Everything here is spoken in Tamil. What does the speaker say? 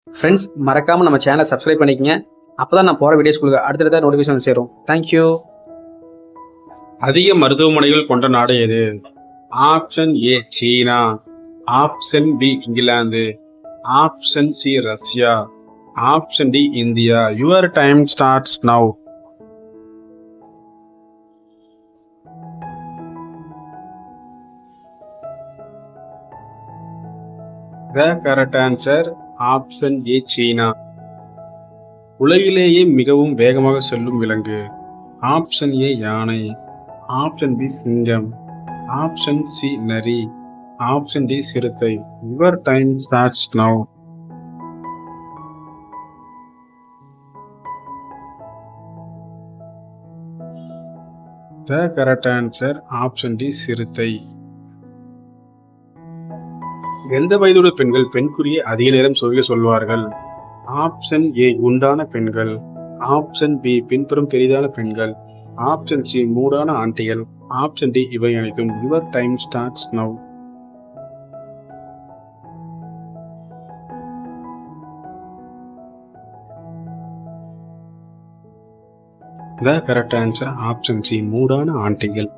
ஃப்ரெண்ட்ஸ், மறக்காம நம்ம சேனலை சப்ஸ்கிரைப் பண்ணிக்கங்க. அப்பதான் நான் போற வீடியோஸ் உங்களுக்கு அடுத்தடுத்த நோட்டிஃபிகேஷன் சேரும். தேங்க்யூ. அதிக மருத்துவமனைகள் கொண்ட நாடு எது? ஆப்ஷன் ஏ சீனா, ஆப்ஷன் பி இங்கிலாந்து, ஆப்ஷன் சி ரஷ்யா, option D India. Your time starts now. The correct answer option A சீனா. உலகிலேயே மிகவும் வேகமாக செல்லும் விலங்கு. ஆப்ஷன் ஏ யானை, ஆப்ஷன் பி சிங்கம், ஆப்ஷன் சி நரி, ஆப்ஷன் டி சிறுத்தை. Your time starts now. The correct answer option D சிறுத்தை. எந்த வயதுடைய பெண்கள் பெண்குறியை அதிக நேரம் சொருக சொல்வார்கள்? ஆப்ஷன் ஏ குண்டான பெண்கள், ஆப்ஷன் பி பின்புறம் பெரிதான பெண்கள், ஆப்ஷன் சி மூடான ஆண்டிகள், ஆப்ஷன் டி இவை அனைத்தும். Your time starts now. The correct answer option C மூடான ஆண்டிகள்.